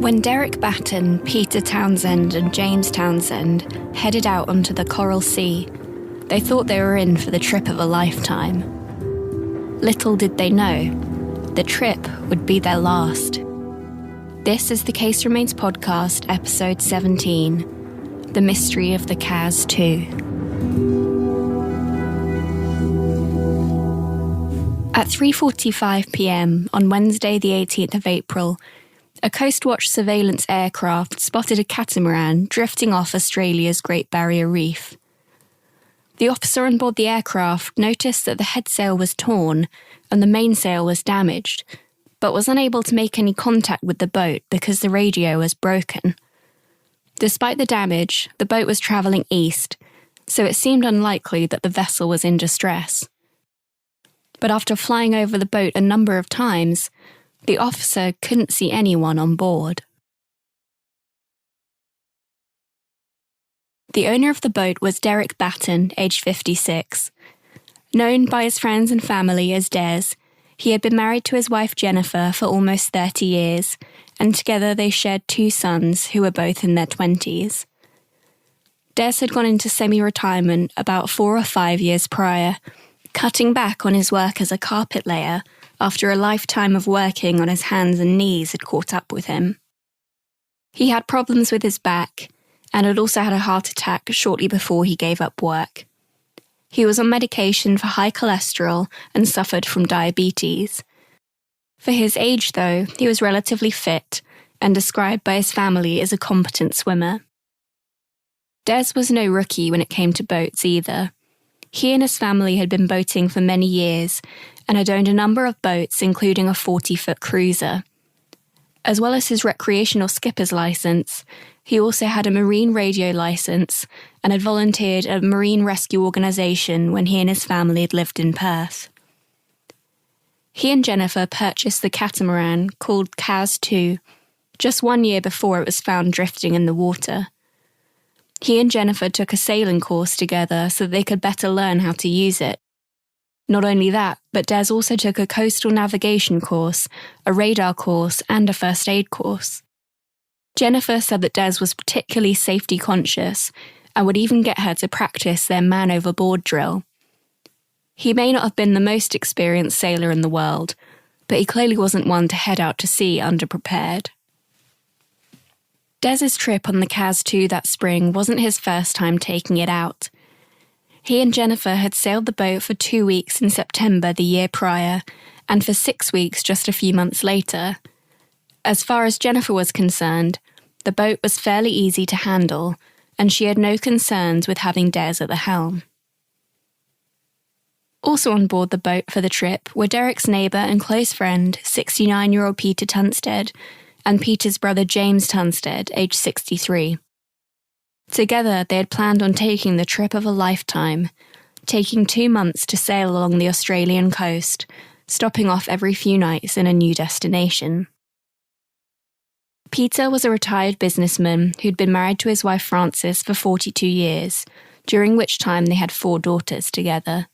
When Derek Batten, Peter Townsend and James Townsend headed out onto the Coral Sea, they thought they were in for the trip of a lifetime. Little did they know, the trip would be their last. This is the Case Remains podcast, episode 17, The Mystery of the Kaz II. At 3:45 p.m. on Wednesday the 18th of April, a Coast Watch surveillance aircraft spotted a catamaran drifting off Australia's Great Barrier Reef. The officer on board the aircraft noticed that the headsail was torn and the mainsail was damaged, but was unable to make any contact with the boat because the radio was broken. Despite the damage, the boat was travelling east, so it seemed unlikely that the vessel was in distress. But after flying over the boat a number of times, the officer couldn't see anyone on board. The owner of the boat was Derek Batten, aged 56. Known by his friends and family as Des, he had been married to his wife Jennifer for almost 30 years, and together they shared 2 sons who were both in their 20s. Des had gone into semi-retirement about 4 or 5 years prior, cutting back on his work as a carpet layer after a lifetime of working on his hands and knees had caught up with him. He had problems with his back and had also had a heart attack shortly before he gave up work. He was on medication for high cholesterol and suffered from diabetes. For his age, though, he was relatively fit and described by his family as a competent swimmer. Des was no rookie when it came to boats either. He and his family had been boating for many years and had owned a number of boats, including a 40-foot cruiser. As well as his recreational skipper's licence, he also had a marine radio licence and had volunteered at a marine rescue organisation when he and his family had lived in Perth. He and Jennifer purchased the catamaran called Kaz II just 1 year before it was found drifting in the water. He and Jennifer took a sailing course together so that they could better learn how to use it. Not only that, but Des also took a coastal navigation course, a radar course, and a first aid course. Jennifer said that Des was particularly safety conscious and would even get her to practice their man overboard drill. He may not have been the most experienced sailor in the world, but he clearly wasn't one to head out to sea underprepared. Des's trip on the Kaz II that spring wasn't his first time taking it out. He and Jennifer had sailed the boat for 2 weeks in September the year prior, and for 6 weeks just a few months later. As far as Jennifer was concerned, the boat was fairly easy to handle, and she had no concerns with having Des at the helm. Also on board the boat for the trip were Derek's neighbour and close friend, 69-year-old Peter Townsend, and Peter's brother James Townsend, aged 63. Together, they had planned on taking the trip of a lifetime, taking 2 months to sail along the Australian coast, stopping off every few nights in a new destination. Peter was a retired businessman who'd been married to his wife Frances for 42 years, during which time they had 4 daughters together.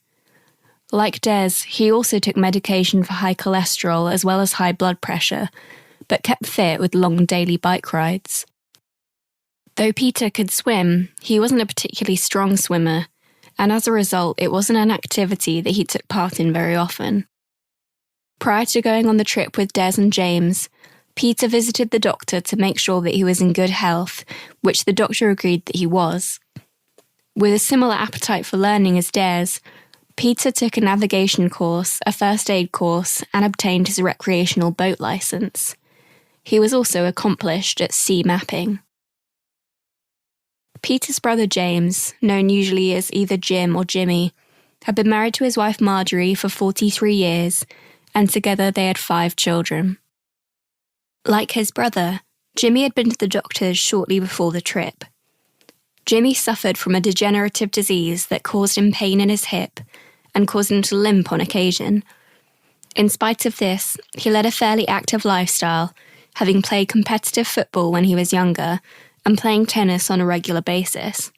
Like Des, he also took medication for high cholesterol as well as high blood pressure, but kept fit with long daily bike rides. Though Peter could swim, he wasn't a particularly strong swimmer, and as a result, it wasn't an activity that he took part in very often. Prior to going on the trip with Des and James, Peter visited the doctor to make sure that he was in good health, which the doctor agreed that he was. With a similar appetite for learning as Des, Peter took a navigation course, a first aid course, and obtained his recreational boat licence. He was also accomplished at sea mapping. Peter's brother James, known usually as either Jim or Jimmy, had been married to his wife Marjorie for 43 years, and together they had 5 children. Like his brother, Jimmy had been to the doctors shortly before the trip. Jimmy suffered from a degenerative disease that caused him pain in his hip and caused him to limp on occasion. In spite of this, he led a fairly active lifestyle, having played competitive football when he was younger and playing tennis on a regular basis.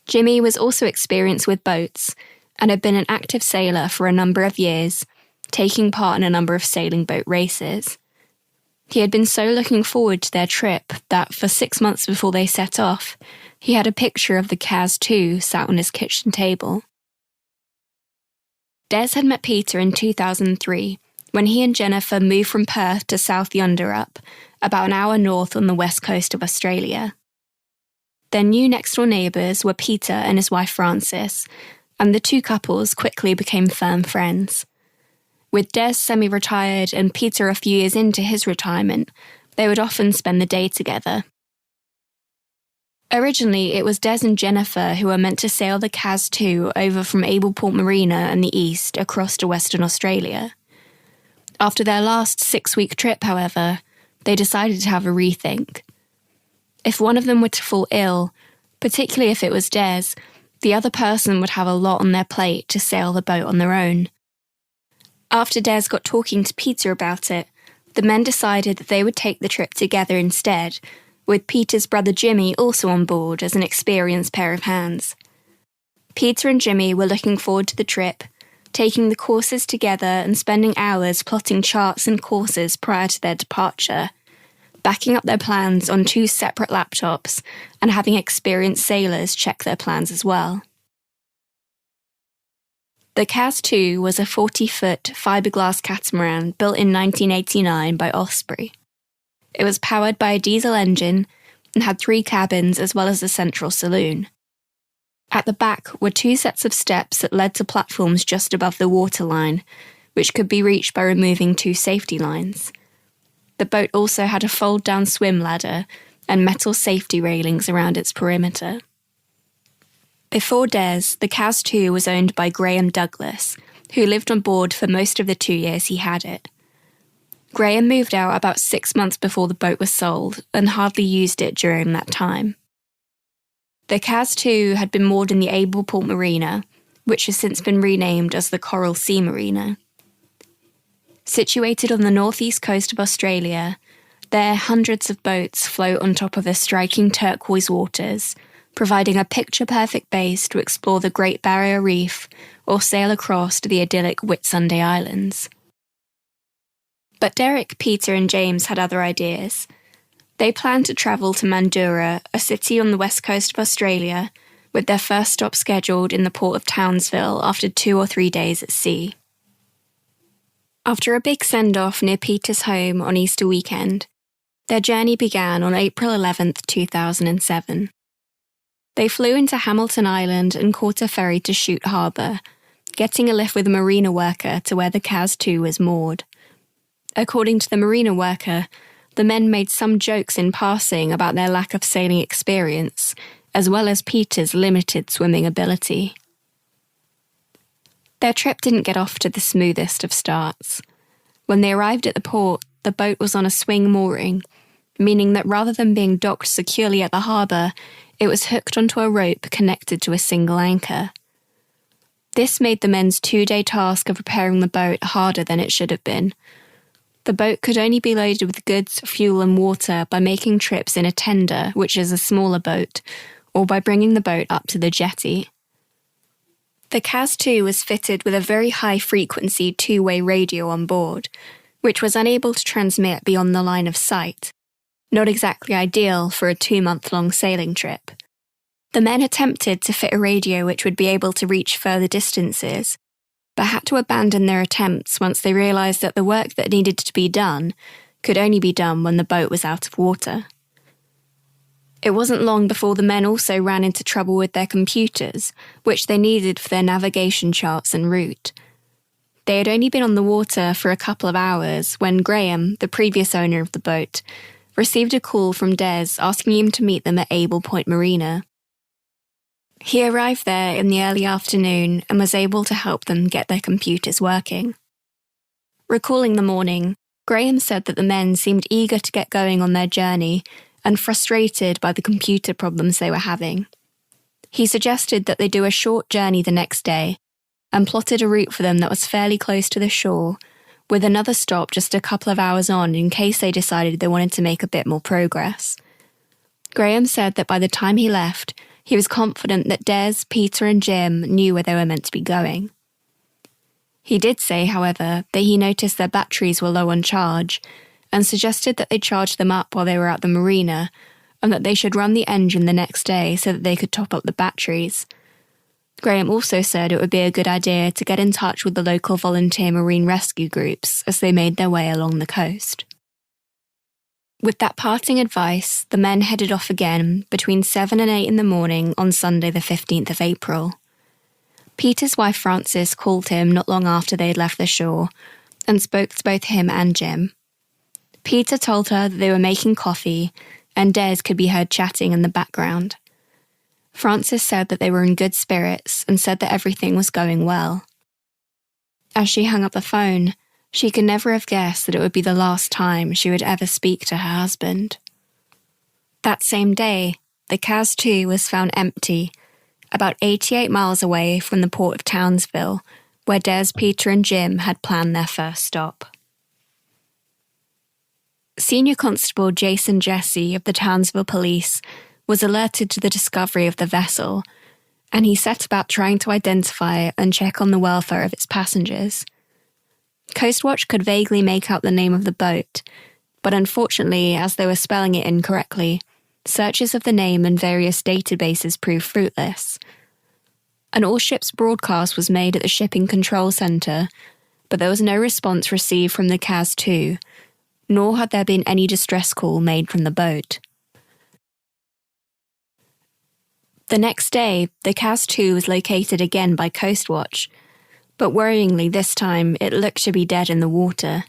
Jimmy was also experienced with boats and had been an active sailor for a number of years, taking part in a number of sailing boat races. He had been so looking forward to their trip that for 6 months before they set off, he had a picture of the Kaz II sat on his kitchen table. Des had met Peter in 2003 when he and Jennifer moved from Perth to South Yunderup, about an hour north on the west coast of Australia. Their new next-door neighbours were Peter and his wife Frances, and the two couples quickly became firm friends. With Des semi-retired and Peter a few years into his retirement, they would often spend the day together. Originally, it was Des and Jennifer who were meant to sail the Kaz II over from Ableport Marina in the east across to Western Australia. After their last 6-week trip, however, they decided to have a rethink. If one of them were to fall ill, particularly if it was Des, the other person would have a lot on their plate to sail the boat on their own. After Des got talking to Peter about it, the men decided that they would take the trip together instead, with Peter's brother Jimmy also on board as an experienced pair of hands. Peter and Jimmy were looking forward to the trip, taking the courses together and spending hours plotting charts and courses prior to their departure, backing up their plans on 2 separate laptops and having experienced sailors check their plans as well. The Kaz II was a 40-foot fiberglass catamaran built in 1989 by Osprey. It was powered by a diesel engine and had 3 cabins as well as a central saloon. At the back were 2 sets of steps that led to platforms just above the waterline, which could be reached by removing 2 safety lines. The boat also had a fold-down swim ladder and metal safety railings around its perimeter. Before Des, the Kaz II was owned by Graham Douglas, who lived on board for most of the 2 years he had it. Graham moved out about 6 months before the boat was sold and hardly used it during that time. The Kaz II had been moored in the Ableport Marina, which has since been renamed as the Coral Sea Marina. Situated on the northeast coast of Australia, there hundreds of boats float on top of the striking turquoise waters, providing a picture-perfect base to explore the Great Barrier Reef or sail across to the idyllic Whitsunday Islands. But Derek, Peter and James had other ideas. They planned to travel to Mandurah, a city on the west coast of Australia, with their first stop scheduled in the port of Townsville after 2 or 3 days at sea. After a big send-off near Peter's home on Easter weekend, their journey began on April 11th, 2007. They flew into Hamilton Island and caught a ferry to Chute Harbour, getting a lift with a marina worker to where the Kaz II was moored. According to the marina worker, the men made some jokes in passing about their lack of sailing experience, as well as Peter's limited swimming ability. Their trip didn't get off to the smoothest of starts. When they arrived at the port, the boat was on a swing mooring, meaning that rather than being docked securely at the harbour, it was hooked onto a rope connected to a single anchor. This made the men's 2-day task of repairing the boat harder than it should have been. The boat could only be loaded with goods, fuel and water by making trips in a tender, which is a smaller boat, or by bringing the boat up to the jetty. The Kaz II was fitted with a very high-frequency 2-way radio on board, which was unable to transmit beyond the line of sight, not exactly ideal for a 2-month-long sailing trip. The men attempted to fit a radio which would be able to reach further distances, but had to abandon their attempts once they realised that the work that needed to be done could only be done when the boat was out of water. It wasn't long before the men also ran into trouble with their computers, which they needed for their navigation charts and route. They had only been on the water for a couple of hours when Graham, the previous owner of the boat, received a call from Des asking him to meet them at Ableport Marina. He arrived there in the early afternoon and was able to help them get their computers working. Recalling the morning, Graham said that the men seemed eager to get going on their journey and frustrated by the computer problems they were having. He suggested that they do a short journey the next day and plotted a route for them that was fairly close to the shore, with another stop just a couple of hours on in case they decided they wanted to make a bit more progress. Graham said that by the time he left, he was confident that Des, Peter and Jim knew where they were meant to be going. He did say, however, that he noticed their batteries were low on charge, and suggested that they charge them up while they were at the marina and that they should run the engine the next day so that they could top up the batteries. Graham also said it would be a good idea to get in touch with the local volunteer marine rescue groups as they made their way along the coast. With that parting advice, the men headed off again between 7 and 8 in the morning on Sunday the 15th of April. Peter's wife Frances called him not long after they had left the shore and spoke to both him and Jim. Peter told her that they were making coffee and Des could be heard chatting in the background. Frances said that they were in good spirits and said that everything was going well. As she hung up the phone, she could never have guessed that it would be the last time she would ever speak to her husband. That same day, the Kaz II was found empty, about 88 miles away from the port of Townsville, where Des, Peter and Jim had planned their first stop. Senior Constable Jason Jesse of the Townsville Police was alerted to the discovery of the vessel, and he set about trying to identify and check on the welfare of its passengers. Coastwatch could vaguely make out the name of the boat, but unfortunately, as they were spelling it incorrectly, searches of the name in various databases proved fruitless. An all-ships broadcast was made at the Shipping Control Centre, but there was no response received from the Kaz II, nor had there been any distress call made from the boat. The next day, the Kaz II was located again by Coastwatch, but worryingly this time it looked to be dead in the water.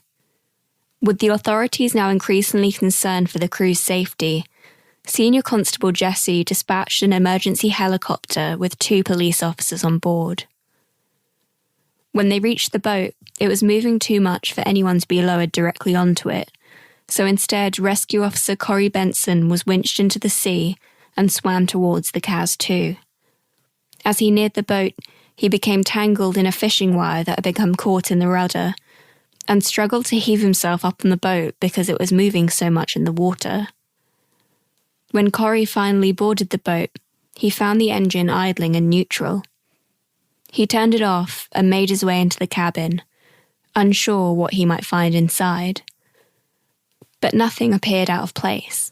With the authorities now increasingly concerned for the crew's safety, Senior Constable Jesse dispatched an emergency helicopter with 2 police officers on board. When they reached the boat, it was moving too much for anyone to be lowered directly onto it, so instead Rescue Officer Corey Benson was winched into the sea and swam towards the Kaz II. As he neared the boat, he became tangled in a fishing wire that had become caught in the rudder, and struggled to heave himself up on the boat because it was moving so much in the water. When Corey finally boarded the boat, he found the engine idling in neutral. He turned it off and made his way into the cabin, unsure what he might find inside. But nothing appeared out of place.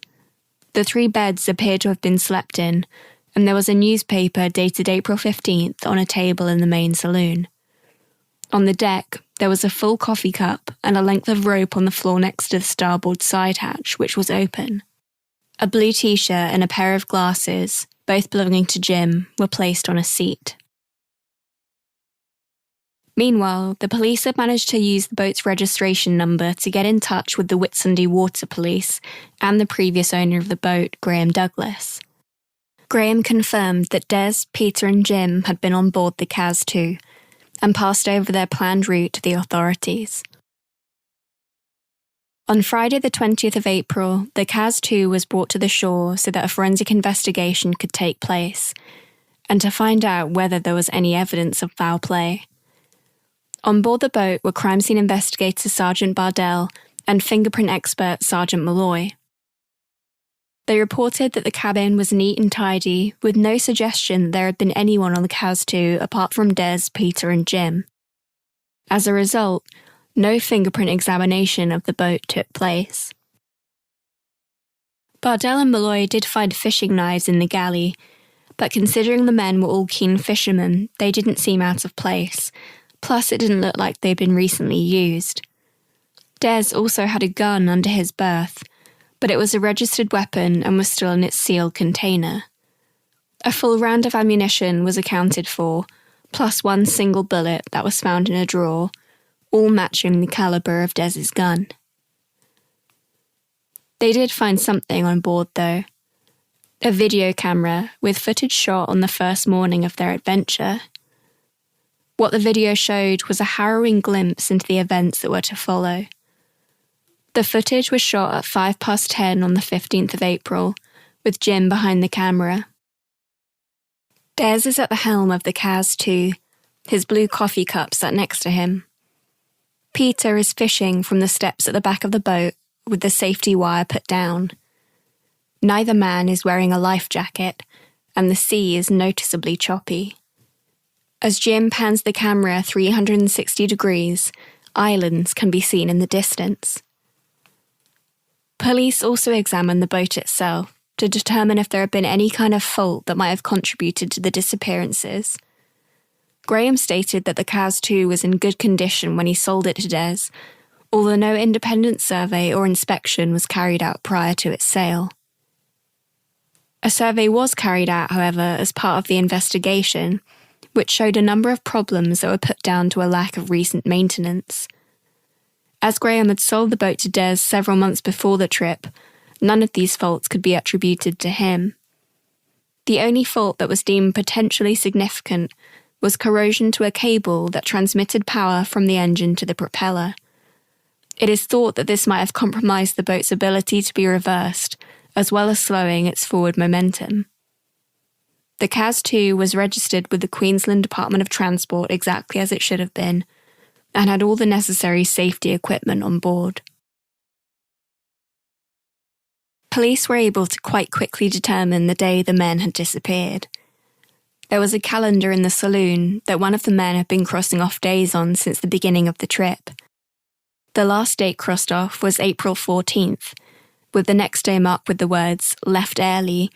The 3 beds appeared to have been slept in, and there was a newspaper dated April 15th on a table in the main saloon. On the deck, there was a full coffee cup and a length of rope on the floor next to the starboard side hatch, which was open. A blue t-shirt and a pair of glasses, both belonging to Jim, were placed on a seat. Meanwhile, the police had managed to use the boat's registration number to get in touch with the Whitsunday Water Police and the previous owner of the boat, Graham Douglas. Graham confirmed that Des, Peter and Jim had been on board the Kaz II and passed over their planned route to the authorities. On Friday the 20th of April, the Kaz II was brought to the shore so that a forensic investigation could take place, and to find out whether there was any evidence of foul play. On board the boat were crime scene investigator Sergeant Bardell and fingerprint expert Sergeant Malloy. They reported that the cabin was neat and tidy, with no suggestion that there had been anyone on the Kaz II apart from Des, Peter and Jim. As a result, no fingerprint examination of the boat took place. Bardell and Malloy did find fishing knives in the galley, but considering the men were all keen fishermen, they didn't seem out of place. Plus, it didn't look like they'd been recently used. Des also had a gun under his berth, but it was a registered weapon and was still in its sealed container. A full round of ammunition was accounted for, plus 1 single bullet that was found in a drawer, all matching the caliber of Des's gun. They did find something on board, though. A video camera with footage shot on the first morning of their adventure. What the video showed was a harrowing glimpse into the events that were to follow. The footage was shot at 10:05 on the 15th of April, with Jim behind the camera. Des is at the helm of the Kaz II, his blue coffee cup sat next to him. Peter is fishing from the steps at the back of the boat with the safety wire put down. Neither man is wearing a life jacket, and the sea is noticeably choppy. As Jim pans the camera 360 degrees, islands can be seen in the distance. Police also examined the boat itself to determine if there had been any kind of fault that might have contributed to the disappearances. Graham stated that the Kaz II was in good condition when he sold it to Des, although no independent survey or inspection was carried out prior to its sale. A survey was carried out, however, as part of the investigation, which showed a number of problems that were put down to a lack of recent maintenance. As Graham had sold the boat to Des several months before the trip, none of these faults could be attributed to him. The only fault that was deemed potentially significant was corrosion to a cable that transmitted power from the engine to the propeller. It is thought that this might have compromised the boat's ability to be reversed, as well as slowing its forward momentum. The Kaz II was registered with the Queensland Department of Transport exactly as it should have been, and had all the necessary safety equipment on board. Police were able to quite quickly determine the day the men had disappeared. There was a calendar in the saloon that one of the men had been crossing off days on since the beginning of the trip. The last date crossed off was April 14th, with the next day marked with the words, "Left early,"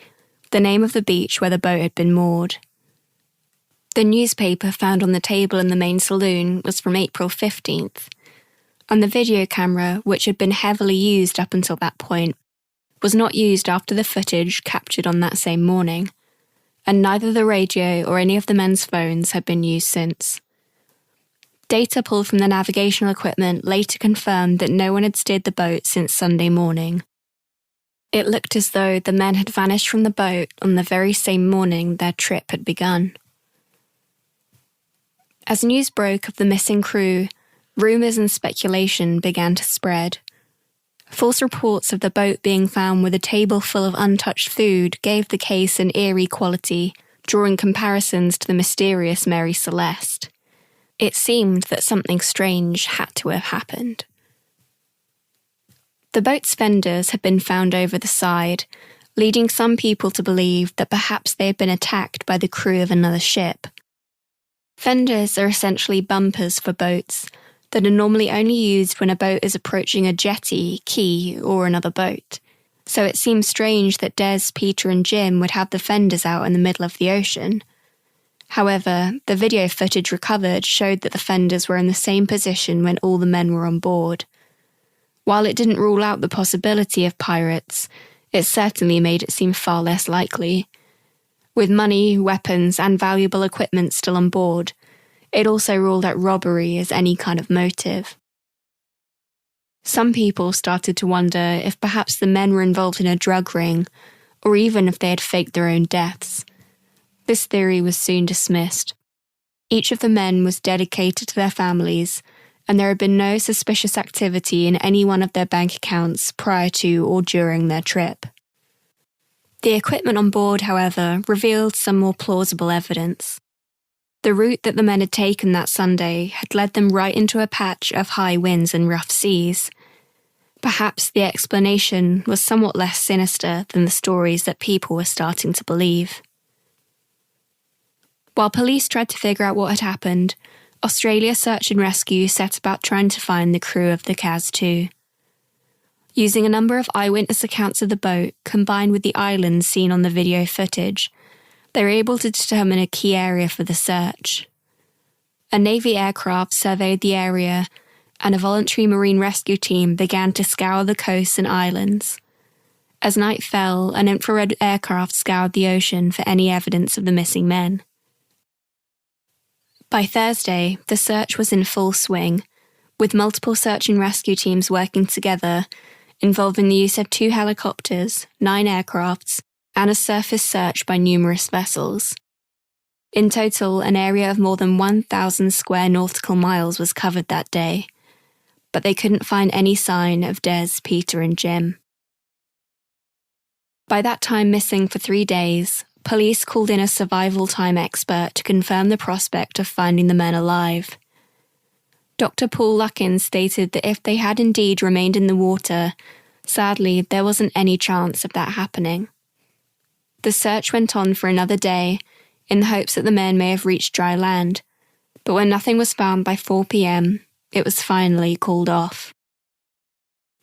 the name of the beach where the boat had been moored. The newspaper found on the table in the main saloon was from April 15th, and the video camera, which had been heavily used up until that point, was not used after the footage captured on that same morning, and neither the radio or any of the men's phones had been used since. Data pulled from the navigational equipment later confirmed that no one had steered the boat since Sunday morning. It looked as though the men had vanished from the boat on the very same morning their trip had begun. As news broke of the missing crew, rumours and speculation began to spread. False reports of the boat being found with a table full of untouched food gave the case an eerie quality, drawing comparisons to the mysterious Mary Celeste. It seemed that something strange had to have happened. The boat's fenders had been found over the side, leading some people to believe that perhaps they had been attacked by the crew of another ship. Fenders are essentially bumpers for boats that are normally only used when a boat is approaching a jetty, quay, or another boat. So it seems strange that Des, Peter and Jim would have the fenders out in the middle of the ocean. However, the video footage recovered showed that the fenders were in the same position when all the men were on board. While it didn't rule out the possibility of pirates, it certainly made it seem far less likely. With money, weapons, and valuable equipment still on board, it also ruled out robbery as any kind of motive. Some people started to wonder if perhaps the men were involved in a drug ring, or even if they had faked their own deaths. This theory was soon dismissed. Each of the men was dedicated to their families, and there had been no suspicious activity in any one of their bank accounts prior to or during their trip. The equipment on board, however, revealed some more plausible evidence. The route that the men had taken that Sunday had led them right into a patch of high winds and rough seas. Perhaps the explanation was somewhat less sinister than the stories that people were starting to believe. While police tried to figure out what had happened, Australia Search and Rescue set about trying to find the crew of the Kaz II. Using a number of eyewitness accounts of the boat, combined with the islands seen on the video footage, they were able to determine a key area for the search. A Navy aircraft surveyed the area, and a voluntary marine rescue team began to scour the coasts and islands. As night fell, an infrared aircraft scoured the ocean for any evidence of the missing men. By Thursday, the search was in full swing, with multiple search and rescue teams working together, involving the use of 2 helicopters, 9 aircrafts, and a surface search by numerous vessels. In total, an area of more than 1,000 square nautical miles was covered that day, but they couldn't find any sign of Des, Peter and Jim. By that time missing for 3 days, police called in a survival time expert to confirm the prospect of finding the men alive. Dr. Paul Luckins stated that if they had indeed remained in the water, sadly there wasn't any chance of that happening. The search went on for another day, in the hopes that the men may have reached dry land, but when nothing was found by 4 p.m, it was finally called off.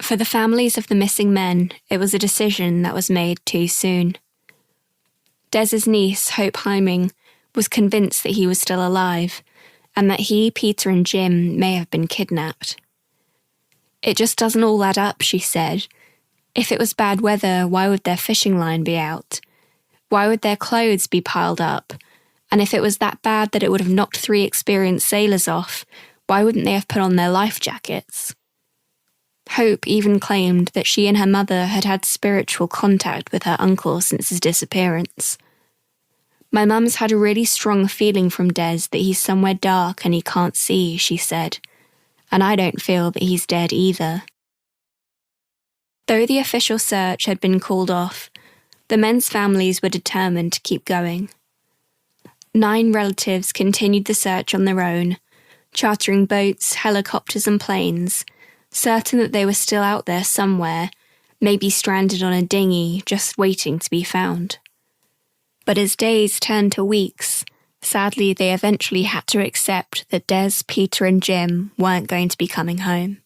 For the families of the missing men, it was a decision that was made too soon. Des's niece, Hope Heiming, was convinced that he was still alive, and that he, Peter and Jim may have been kidnapped. It just doesn't all add up, she said. If it was bad weather, why would their fishing line be out? Why would their clothes be piled up? And if it was that bad that it would have knocked 3 experienced sailors off, why wouldn't they have put on their life jackets? Hope even claimed that she and her mother had had spiritual contact with her uncle since his disappearance. My mum's had a really strong feeling from Des that he's somewhere dark and he can't see, she said, and I don't feel that he's dead either. Though the official search had been called off, the men's families were determined to keep going. 9 relatives continued the search on their own, chartering boats, helicopters and planes, certain that they were still out there somewhere, maybe stranded on a dinghy, just waiting to be found. But as days turned to weeks, sadly they eventually had to accept that Des, Peter and Jim weren't going to be coming home.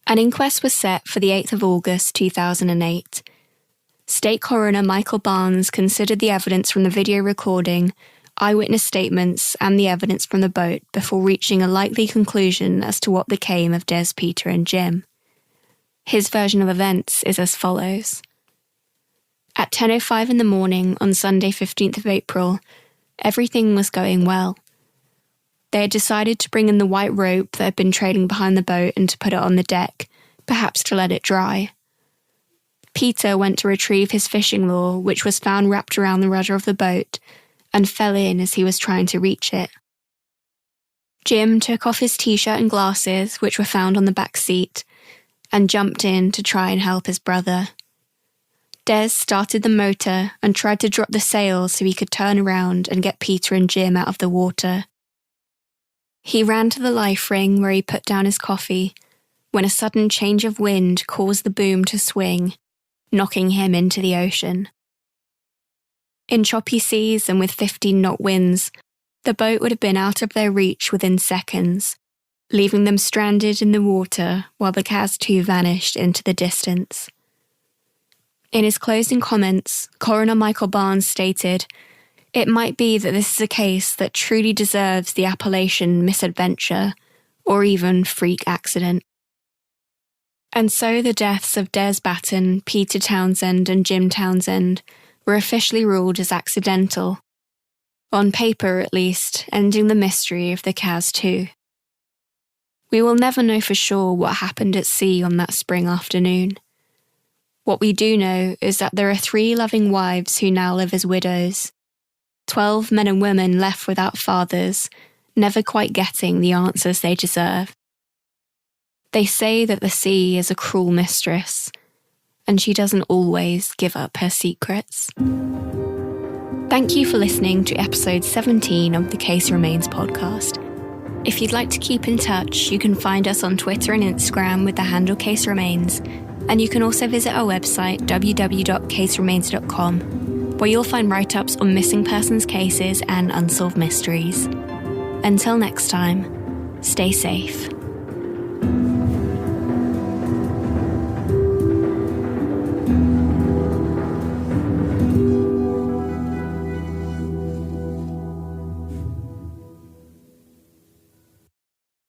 An inquest was set for the 8th of August 2008. State Coroner Michael Barnes considered the evidence from the video recording, eyewitness statements and the evidence from the boat before reaching a likely conclusion as to what became of Des, Peter and Jim. His version of events is as follows. At 10:05 in the morning on Sunday 15th of April, everything was going well. They had decided to bring in the white rope that had been trailing behind the boat and to put it on the deck, perhaps to let it dry. Peter went to retrieve his fishing lure, which was found wrapped around the rudder of the boat, and fell in as he was trying to reach it. Jim took off his t-shirt and glasses, which were found on the back seat, and jumped in to try and help his brother. Des started the motor and tried to drop the sail so he could turn around and get Peter and Jim out of the water. He ran to the life ring where he put down his coffee, when a sudden change of wind caused the boom to swing, knocking him into the ocean. In choppy seas and with 15-knot winds, the boat would have been out of their reach within seconds, leaving them stranded in the water while the Kaz II vanished into the distance. In his closing comments, Coroner Michael Barnes stated, "It might be that this is a case that truly deserves the appellation misadventure, or even freak accident." And so the deaths of Des Batten, Peter Townsend and Jim Townsend were officially ruled as accidental, on paper at least, ending the mystery of the Kaz II. We will never know for sure what happened at sea on that spring afternoon. What we do know is that there are 3 loving wives who now live as widows, 12 men and women left without fathers, never quite getting the answers they deserve. They say that the sea is a cruel mistress, and she doesn't always give up her secrets. Thank you for listening to episode 17 of the Case Remains podcast. If you'd like to keep in touch, you can find us on Twitter and Instagram with the handle Case Remains, and you can also visit our website www.caseremains.com, where you'll find write-ups on missing persons cases and unsolved mysteries. Until next time, stay safe.